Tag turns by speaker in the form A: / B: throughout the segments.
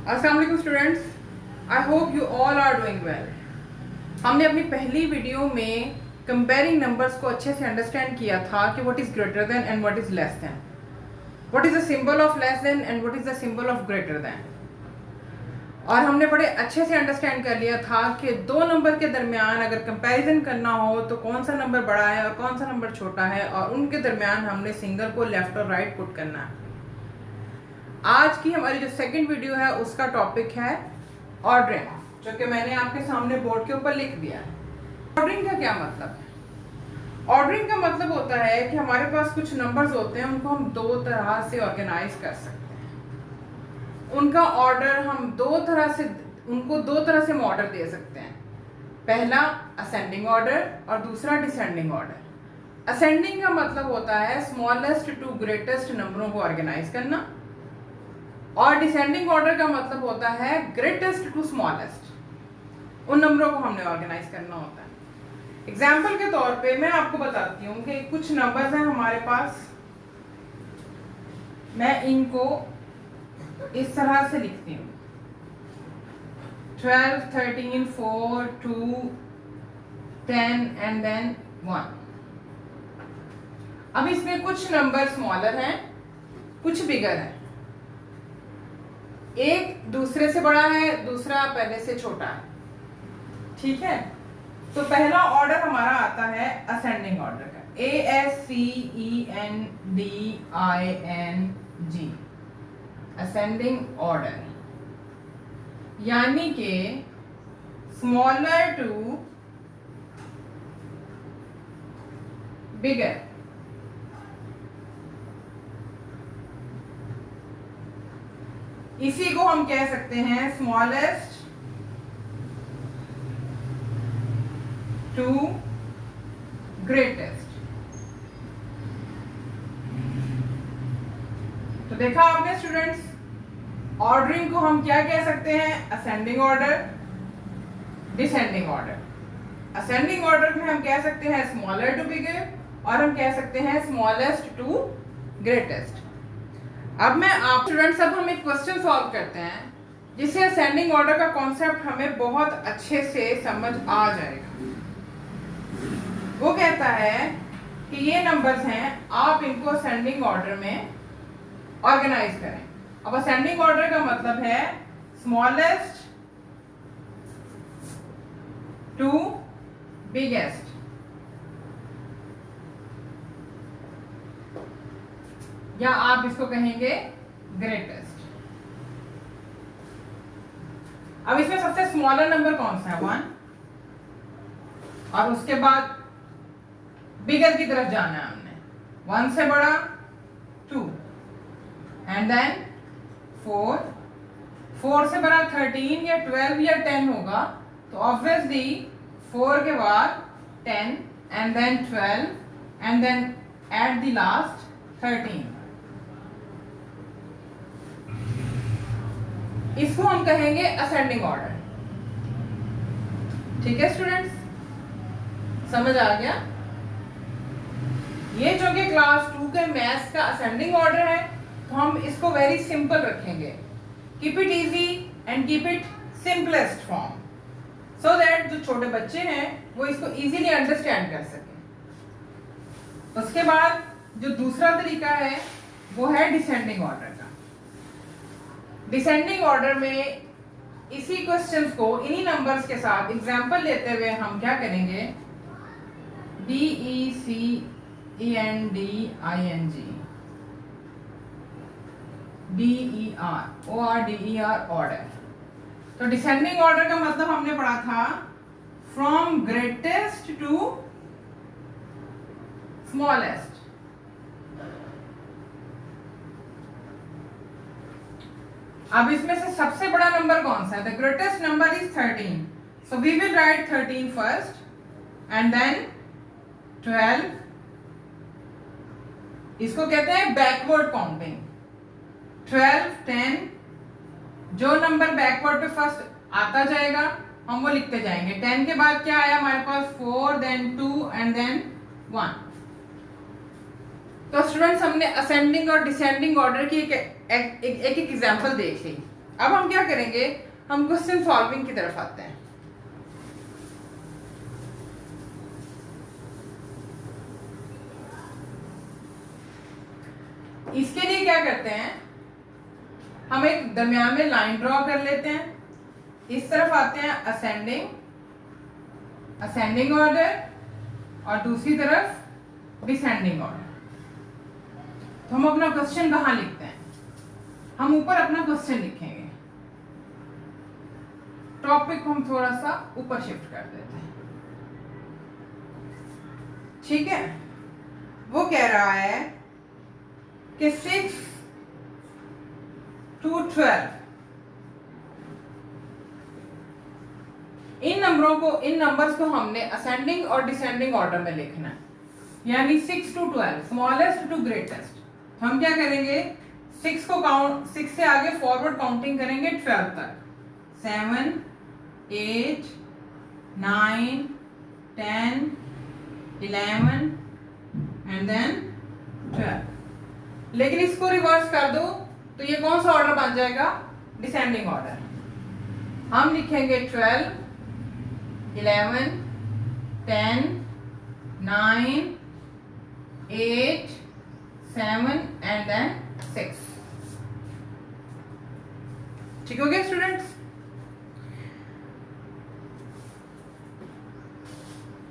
A: अस्सलाम वालेकुम students, I hope you all are doing well. हमने अपनी पहली वीडियो में कंपेयरिंग नंबर्स को अच्छे से अंडरस्टैंड किया था कि what is greater than and what is less than, what is the symbol of less than and what is the symbol of greater than. और हमने बड़े अच्छे से अंडरस्टैंड कर लिया था कि दो नंबर के दरमियान अगर कंपैरिजन करना हो तो कौन सा नंबर बड़ा है और कौन सा नंबर छोटा है, और उनके दरमियान हमने सिंगल को लेफ्ट और राइट पुट करना है। आज की हमारी जो सेकंड वीडियो है उसका टॉपिक है ऑर्डरिंग, जो कि मैंने आपके सामने बोर्ड के ऊपर लिख दिया है। ऑर्डरिंग का क्या मतलब है? ऑर्डरिंग का मतलब होता है कि हमारे पास कुछ नंबर्स होते हैं, उनको हम दो तरह से ऑर्गेनाइज कर सकते हैं। उनका ऑर्डर हम दो तरह से हम ऑर्डर दे सकते हैं। पहला असेंडिंग ऑर्डर और दूसरा डिसेंडिंग ऑर्डर। असेंडिंग का मतलब होता है स्मॉलेस्ट टू ग्रेटेस्ट नंबरों को ऑर्गेनाइज करना, और डिसेंडिंग ऑर्डर का मतलब होता है ग्रेटेस्ट टू स्मॉलेस्ट, उन नंबरों को हमने ऑर्गेनाइज करना होता है। एग्जाम्पल के तौर पे मैं आपको बताती हूँ कि कुछ नंबर्स हैं हमारे पास, मैं इनको इस तरह से लिखती हूँ 12, 13, 4, 2, 10 एंड देन 1। अब इसमें कुछ नंबर स्मॉलर हैं, कुछ बिगर हैं, एक दूसरे से बड़ा है, दूसरा पहले से छोटा है। ठीक है, तो पहला ऑर्डर हमारा आता है असेंडिंग ऑर्डर का, ASCENDING, असेंडिंग ऑर्डर, यानी कि स्मॉलर टू बिगर। इसी को हम कह सकते हैं स्मॉलेस्ट टू ग्रेटेस्ट। तो देखा आपने स्टूडेंट्स, ऑर्डरिंग को हम क्या कह सकते हैं? Ascending order, descending order. Ascending order में हम कह सकते हैं स्मॉलर टू बिगर, और हम कह सकते हैं स्मॉलेस्ट टू ग्रेटेस्ट। अब हम एक क्वेश्चन सॉल्व करते हैं जिससे असेंडिंग ऑर्डर का कॉन्सेप्ट हमें बहुत अच्छे से समझ आ जाएगा। वो कहता है कि ये नंबर्स हैं, आप इनको असेंडिंग ऑर्डर में ऑर्गेनाइज करें। अब असेंडिंग ऑर्डर का मतलब है स्मॉलेस्ट टू बिगेस्ट। या आप इसको कहेंगे ग्रेटेस्ट। अब इसमें सबसे स्मॉलर नंबर कौन सा है? 1, और उसके बाद बिगर की तरफ जाना है हमने, 1 से बड़ा 2 एंड देन 4, 4 से बड़ा 13 या 12 या 10 होगा, तो ऑब्वियसली 4 के बाद 10 and then 12 and then at the last 13। इसको हम कहेंगे असेंडिंग ऑर्डर। ठीक है स्टूडेंट्स, समझ आ गया? ये जो कि क्लास 2 के मैथ्स का असेंडिंग ऑर्डर है, तो हम इसको वेरी सिंपल रखेंगे। Keep it easy and keep it simplest form, so that जो छोटे बच्चे हैं वो इसको इजीली अंडरस्टैंड कर सकें। उसके बाद जो दूसरा तरीका है वो है डिसेंडिंग ऑर्डर का। डिसेंडिंग ऑर्डर में इसी क्वेश्चंस को इन्हीं नंबर्स के साथ एग्जांपल लेते हुए हम क्या करेंगे? DECENDING, DER order. तो डिसेंडिंग ऑर्डर का मतलब हमने पढ़ा था फ्रॉम ग्रेटेस्ट टू स्मॉलेस्ट। अब इसमें से सबसे बड़ा नंबर कौन सा है? The greatest number is 13, so we will write 13 first and then 12। इसको कहते हैं बैकवर्ड काउंटिंग। 12, 10, जो नंबर बैकवर्ड पे फर्स्ट आता जाएगा हम वो लिखते जाएंगे। 10 के बाद क्या आया हमारे पास? 4, देन 2 एंड देन 1। तो स्टूडेंट्स, हमने असेंडिंग और डिसेंडिंग ऑर्डर की एक एग्जांपल देख ली। अब हम क्या करेंगे, हम क्वेश्चन सॉल्विंग की तरफ आते हैं। इसके लिए क्या करते हैं, हम एक दरमियान में लाइन ड्रॉ कर लेते हैं, इस तरफ आते हैं असेंडिंग ऑर्डर और दूसरी तरफ डिसेंडिंग ऑर्डर। तो हम अपना क्वेश्चन कहाँ लिखते हैं, हम ऊपर अपना क्वेश्चन लिखेंगे, टॉपिक को हम थोड़ा सा ऊपर शिफ्ट कर देते हैं, ठीक है। वो कह रहा है कि 6 to 12 इन नंबर्स को हमने असेंडिंग और डिसेंडिंग ऑर्डर में लिखना है, यानी 6 to 12 स्मॉलेस्ट टू ग्रेटेस्ट। हम क्या करेंगे, 6 से आगे फॉरवर्ड काउंटिंग करेंगे 12 तक, 7 8 9 10 11 एंड देन 12। लेकिन इसको रिवर्स कर दो तो ये कौन सा ऑर्डर बन जाएगा, डिसेंडिंग ऑर्डर। हम लिखेंगे 12 11 10 9 8 7 एंड देन 6। ठीक हो गया स्टूडेंट्स।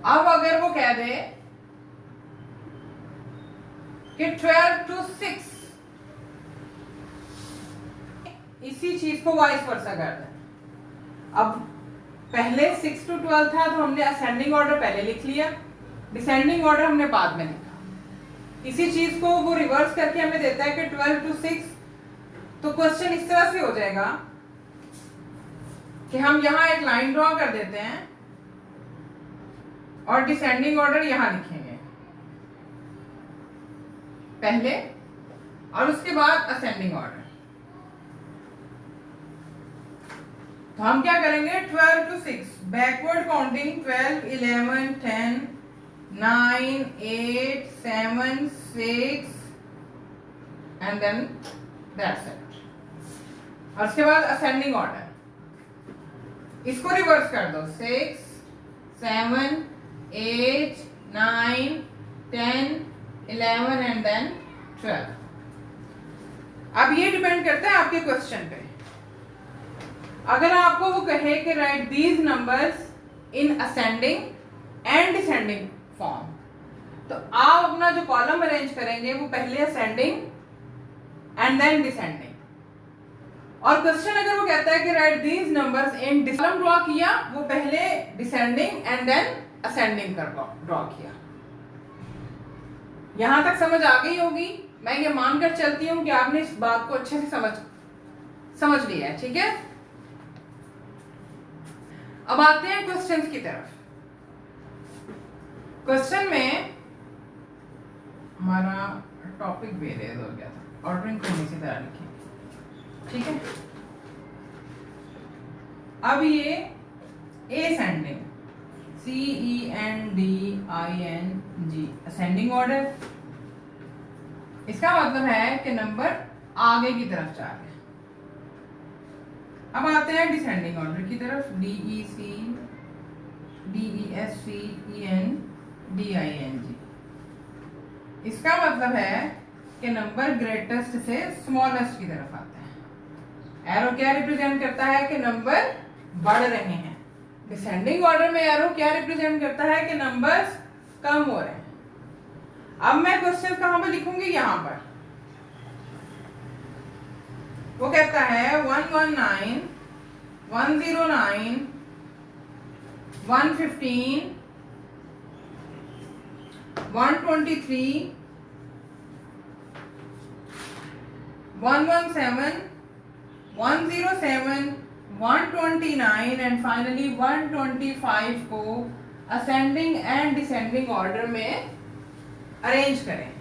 A: अब अगर वो कह दे कि 12 to 6, इसी चीज को वाइस वर्सा कर दें। अब पहले 6 to 12 था तो हमने असेंडिंग ऑर्डर पहले लिख लिया, डिसेंडिंग ऑर्डर हमने बाद में लिखा। इसी चीज को वो रिवर्स करके हमें देता है कि 12 to 6, तो क्वेश्चन इस तरह से हो जाएगा कि हम यहां एक लाइन ड्रॉ कर देते हैं और डिसेंडिंग ऑर्डर यहां लिखेंगे पहले और उसके बाद असेंडिंग ऑर्डर। तो हम क्या करेंगे, 12 to 6 backward counting 12 11 10 9 8 7 6 and then that's it. और उसके बाद असेंडिंग ऑर्डर, इसको रिवर्स कर दो, 6 7 8 9 10 11 एंड देन 12। अब ये डिपेंड करता है आपके क्वेश्चन पे। अगर आपको वो कहे कि right these numbers in ascending and descending form, तो आप अपना जो कॉलम अरेंज करेंगे वो पहले असेंडिंग एंड देन डिसेंडिंग। और क्वेश्चन अगर वो कहता है कि right these numbers in column draw किया, वो पहले डिसेंडिंग एंड देन असेंडिंग कर ड्रॉ किया। यहां तक समझ आ गई होगी, मैं ये मानकर चलती हूं कि आपने इस बात को अच्छे से समझ लिया है, ठीक है। अब आते हैं क्वेश्चंस की तरफ। क्वेश्चन में हमारा टॉपिक वेरिएबल हो गया था, ऑर्डरिंग को इसी तरह लिखें, ठीक है। अब ये असेंडिंग CENDING असेंडिंग ऑर्डर, इसका मतलब है कि नंबर आगे की तरफ जा रहे हैं। अब आते हैं डिसेंडिंग ऑर्डर की तरफ, DECDESCENDING। इसका मतलब है कि नंबर ग्रेटेस्ट से स्मॉलेस्ट की तरफ आता है। एरो क्या रिप्रेजेंट करता है कि नंबर बढ़ रहे हैं। डिसेंडिंग ऑर्डर में एरो क्या रिप्रेजेंट करता है कि नंबर्स कम हो रहे हैं। अब मैं क्वेश्चन कहां पर लिखूंगी, यहां पर। वो कहता है 119 109 115 123 117 107 129 एंड फाइनली 125 को असेंडिंग एंड डिसेंडिंग ऑर्डर में अरेंज करें।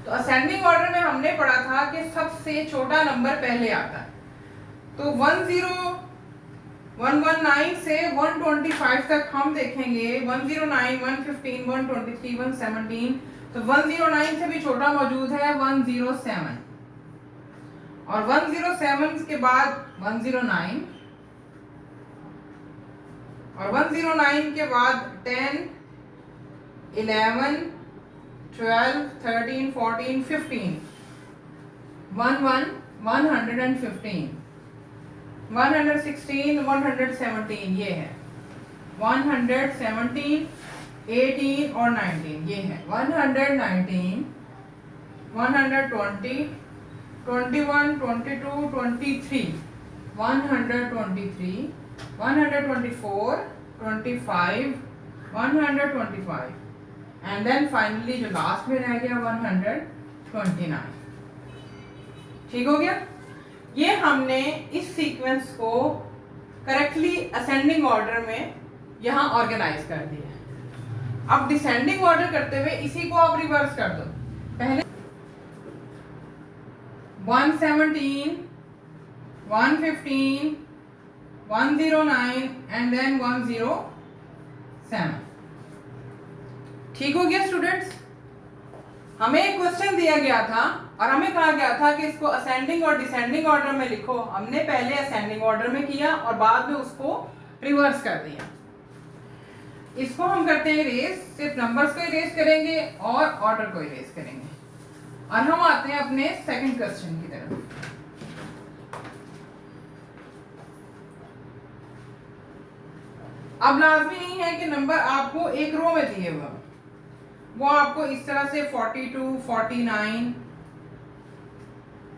A: तो असेंडिंग ऑर्डर में हमने पढ़ा था कि सबसे छोटा नंबर पहले आता है, तो 119 से 125 तक हम देखेंगे 109 115 123 117, तो 109 से भी छोटा मौजूद है 107, और 107 के बाद 109 और 109 के बाद 10 11 12 13 14 15 115 116 117 ये है 117 18 और 19 ये है 119 120 21 22 23 123 124 25 125 एंड देन फाइनली जो लास्ट में रह गया 129। ठीक हो गया। ये हमने इस सीक्वेंस को करेक्टली असेंडिंग ऑर्डर में यहां ऑर्गेनाइज कर दिया। अब डिसेंडिंग ऑर्डर करते हुए इसी को आप रिवर्स कर दो। पहले 117 115 109 एंड देन 107। ठीक हो गया स्टूडेंट्स। हमें एक क्वेश्चन दिया गया था और हमें कहा गया था कि इसको असेंडिंग और डिसेंडिंग ऑर्डर में लिखो। हमने पहले असेंडिंग ऑर्डर में किया और बाद में उसको रिवर्स कर दिया। इसको हम करते हैं इरेज, सिर्फ नंबर्स को इरेज करेंगे और ऑर्डर को इरेज करेंगे। और हम आते हैं अपने सेकंड क्वेश्चन की तरफ। अब लाजमी नहीं है कि नंबर आपको एक रो में दिए हुए, वो आपको इस तरह से 42 49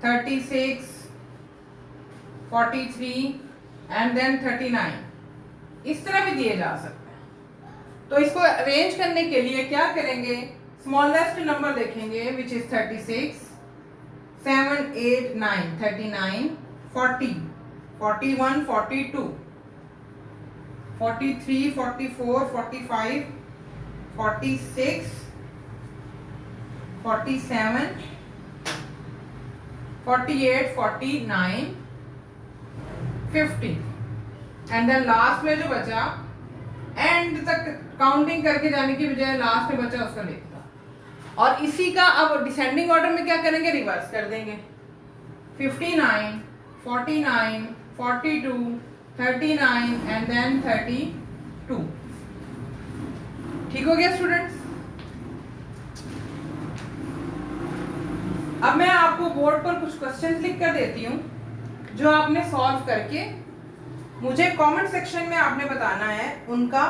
A: 36 43 एंड देन 39 इस तरह भी दिए जा सकते हैं। तो इसको अरेंज करने के लिए क्या करेंगे, स्मॉलेस्ट नंबर देखेंगे which is 36 7 8 9 39 40 41 42 43 44 45 46 47 48 49 50 and then last में जो बचा एंड तक काउंटिंग करके जाने की बजाय लास्ट में बचा उसका लिखता। और इसी का अब डिसेंडिंग ऑर्डर में क्या करेंगे, रिवर्स कर देंगे। 59 49 42 39 एंड देन 32। ठीक हो गया स्टूडेंट्स। अब मैं आपको बोर्ड पर कुछ क्वेश्चंस लिख कर देती हूँ जो आपने सॉल्व करके मुझे कमेंट सेक्शन में आपने बताना है उनका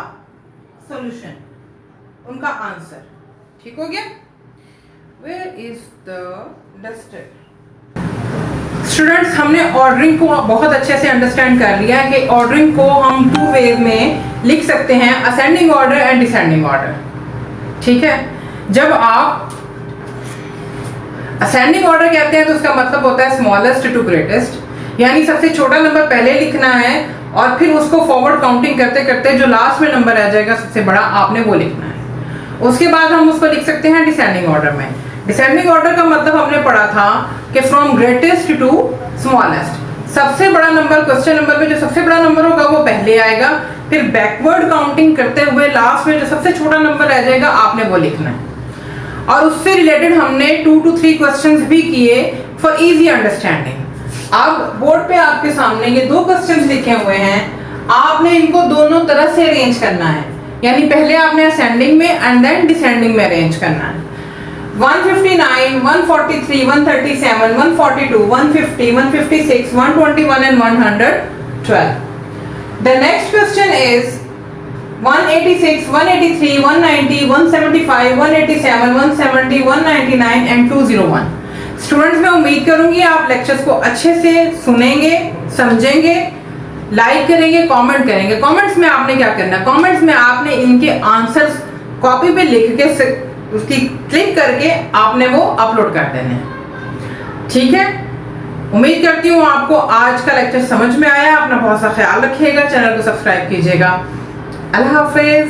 A: सॉल्यूशन, उनका आंसर। ठीक हो गया। Where is the duster. Students, हमने ऑर्डरिंग को बहुत अच्छे से अंडरस्टैंड कर लिया है कि ऑर्डरिंग को हम 2 वे में लिख सकते हैं, ascending order and descending order. ठीक है। जब आप असेंडिंग ऑर्डर कहते हैं तो उसका मतलब होता है स्मॉलेस्ट टू ग्रेटेस्ट, यानी सबसे छोटा नंबर पहले लिखना है और फिर उसको फॉरवर्ड काउंटिंग करते करते जो लास्ट में नंबर आ जाएगा सबसे बड़ा आपने वो लिखना है। उसके बाद हम उसको लिख सकते हैं डिसेंडिंग ऑर्डर में। डिसेंडिंग ऑर्डर का मतलब हमने पढ़ा था कि फ्रॉम ग्रेटेस्ट टू स्मॉलेस्ट, सबसे बड़ा नंबर क्वेश्चन नंबर में जो सबसे बड़ा नंबर होगा वो पहले आएगा, फिर बैकवर्ड काउंटिंग करते हुए लास्ट में जो सबसे छोटा नंबर रह जाएगा आपने वो लिखना है। और उससे रिलेटेड हमने 2 to 3 क्वेश्चंस भी किए फॉर इजी अंडरस्टैंडिंग। अब बोर्ड पे आपके सामने ये 2 क्वेश्चंस लिखे हुए हैं, आपने इनको दोनों तरह से अरेंज करना है, यानी पहले आपने असेंडिंग में एंड देन डिसेंडिंग में अरेंज करना है। 159 143 137 142 150 156 121 and 112. The next question is 186 183 190 175 187 170 199 and 201। Students, मैं उम्मीद करूंगी आप लेक्चर्स को अच्छे से सुनेंगे, समझेंगे, लाइक करेंगे, कमेंट करेंगे। कमेंट्स में आपने क्या करना है, कमेंट्स में आपने इनके आंसर्स कॉपी पे लिख के उसकी क्लिक करके आपने वो अपलोड कर देने हैं। ठीक है। उम्मीद करती हूँ आपको आज का लेक्चर समझ में आया। अपना बहुत सा ख्याल रखिएगा, चैनल को सब्सक्राइब कीजिएगा। अल्लाह हाफिज।